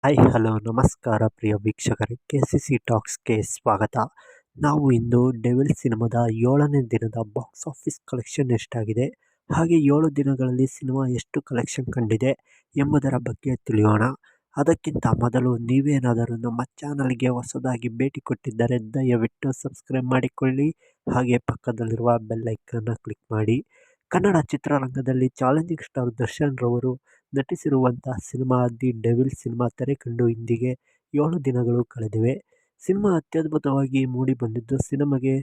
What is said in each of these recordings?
Hi hello ನಮಸ್ಕಾರ ಪ್ರಿಯ ವೀಕ್ಷಕರೇ, KCC ಟಾಕ್ಸ್‌ಗೆ ಸ್ವಾಗತ. ನಾವು ಇಂದು ಡೆವಿಲ್ ಸಿನಿಮಾದ 7ನೇ ದಿನದ ಬಾಕ್ಸ್ ಆಫೀಸ್ ಕಲೆಕ್ಷನ್ ಎಷ್ಟಾಗಿದೆ, ಹಾಗೆ 7 ದಿನಗಳಲ್ಲಿ ಸಿನಿಮಾ ಎಷ್ಟು ಕಲೆಕ್ಷನ್ ಕಂಡಿದೆ ಎಂಬುದರ ಬಗ್ಗೆ ತಿಳಿಯೋಣ. ಅದಕ್ಕಿಂತ ಮೊದಲು ನೀವೇನಾದರೂ ನಮ್ಮ ಚಾನಲ್‌ಗೆ ಹೊಸದಾಗಿ ಭೇಟಿ ಕೊಟ್ಟಿದ್ದರೆ ದಯವಿಟ್ಟು ಸಬ್ಸ್ಕ್ರೈಬ್ ಮಾಡಿಕೊಳ್ಳಿ, ಹಾಗೆ ಪಕ್ಕದಲ್ಲಿರುವ ಬೆಲ್ ಐಕಾನ್ನ ಕ್ಲಿಕ್ ಮಾಡಿ. ಕನ್ನಡ ಚಿತ್ರರಂಗದಲ್ಲಿ ಚಾಲೆಂಜಿಂಗ್ ಸ್ಟಾರ್ ದರ್ಶನ್ ರವರು ನಟಿಸಿರುವಂತಹ ಸಿನಿಮಾ ದಿ ಡೆವಿಲ್ ಸಿನಿಮಾ ತೆರೆ ಕಂಡು ಇಂದಿಗೆ 7 ದಿನಗಳು ಕಳೆದಿವೆ. ಸಿನಿಮಾ ಅತ್ಯದ್ಭುತವಾಗಿ ಮೂಡಿ ಬಂದಿದ್ದು ಸಿನಿಮಾಗೆ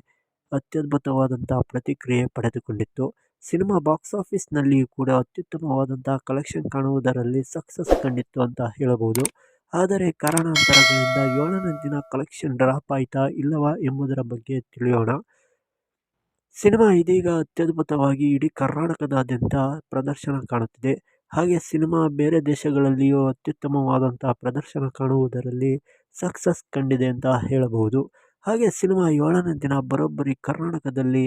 ಅತ್ಯದ್ಭುತವಾದಂತಹ ಪ್ರತಿಕ್ರಿಯೆ ಪಡೆದುಕೊಂಡಿತ್ತು. ಸಿನಿಮಾ ಬಾಕ್ಸ್ ಆಫೀಸ್‌ನಲ್ಲಿಯೂ ಕೂಡ ಅತ್ಯುತ್ತಮವಾದಂತಹ ಕಲೆಕ್ಷನ್ ಕಾಣುವುದರಲ್ಲಿ ಸಕ್ಸಸ್ ಕಂಡಿತ್ತು ಅಂತ ಹೇಳಬಹುದು. ಆದರೆ ಕಾರಣಾಂತರಗಳಿಂದ 7ನೇ ದಿನ ಕಲೆಕ್ಷನ್ ಡ್ರಾಪ್ ಆಯ್ತಾ ಇಲ್ಲವಾ ಎಂಬುದರ ಬಗ್ಗೆ ತಿಳಿಯೋಣ. ಸಿನಿಮಾ ಇದೀಗ ಅತ್ಯದ್ಭುತವಾಗಿ ಇಡೀ ಕರ್ನಾಟಕದಾದ್ಯಂತ ಪ್ರದರ್ಶನ ಕಾಣುತ್ತಿದೆ. ಹಾಗೆ ಸಿನಿಮಾ ಬೇರೆ ದೇಶಗಳಲ್ಲಿಯೂ ಅತ್ಯುತ್ತಮವಾದಂತಹ ಪ್ರದರ್ಶನ ಕಾಣುವುದರಲ್ಲಿ ಸಕ್ಸಸ್ ಕಂಡಿದೆ ಅಂತ ಹೇಳಬಹುದು. ಹಾಗೆ ಸಿನಿಮಾ 7ನೇ ದಿನ ಬರೋಬ್ಬರಿ ಕರ್ನಾಟಕದಲ್ಲಿ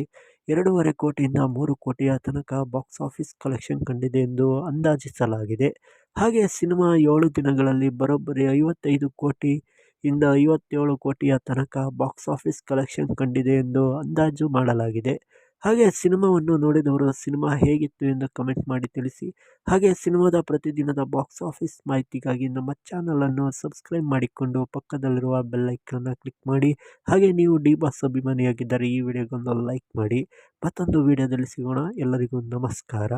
2.5 ಕೋಟಿಯಿಂದ 3 ಕೋಟಿಯ ತನಕ ಬಾಕ್ಸ್ ಆಫೀಸ್ ಕಲೆಕ್ಷನ್ ಕಂಡಿದೆ ಎಂದು ಅಂದಾಜಿಸಲಾಗಿದೆ. ಹಾಗೆ ಸಿನಿಮಾ 7 ದಿನಗಳಲ್ಲಿ ಬರೋಬ್ಬರಿ 55 ಕೋಟಿ ಇಂದ 57 ಕೋಟಿಯ ತನಕ ಬಾಕ್ಸ್ ಆಫೀಸ್ ಕಲೆಕ್ಷನ್ ಕಂಡಿದೆ ಎಂದು ಅಂದಾಜು ಮಾಡಲಾಗಿದೆ. ಹಾಗೆ ಸಿನಿಮಾವನ್ನು ನೋಡಿದವರು ಸಿನಿಮಾ ಹೇಗಿತ್ತು ಎಂದು ಕಮೆಂಟ್ ಮಾಡಿ ತಿಳಿಸಿ. ಹಾಗೆ ಸಿನಿಮಾದ ಪ್ರತಿದಿನದ ಬಾಕ್ಸ್ ಆಫೀಸ್ ಮಾಹಿತಿಗಾಗಿ ನಮ್ಮ ಚಾನಲನ್ನು ಸಬ್ಸ್ಕ್ರೈಬ್ ಮಾಡಿಕೊಂಡು ಪಕ್ಕದಲ್ಲಿರುವ ಬೆಲ್ ಐಕಾನ್ನ ಕ್ಲಿಕ್ ಮಾಡಿ. ಹಾಗೆ ನೀವು ಡಿ ಬಾಸ್ ಅಭಿಮಾನಿಯಾಗಿದ್ದರೆ ಈ ವಿಡಿಯೋಗೊಂದು ಲೈಕ್ ಮಾಡಿ. ಮತ್ತೊಂದು ವಿಡಿಯೋದಲ್ಲಿ ಸಿಗೋಣ. ಎಲ್ಲರಿಗೂ ನಮಸ್ಕಾರ.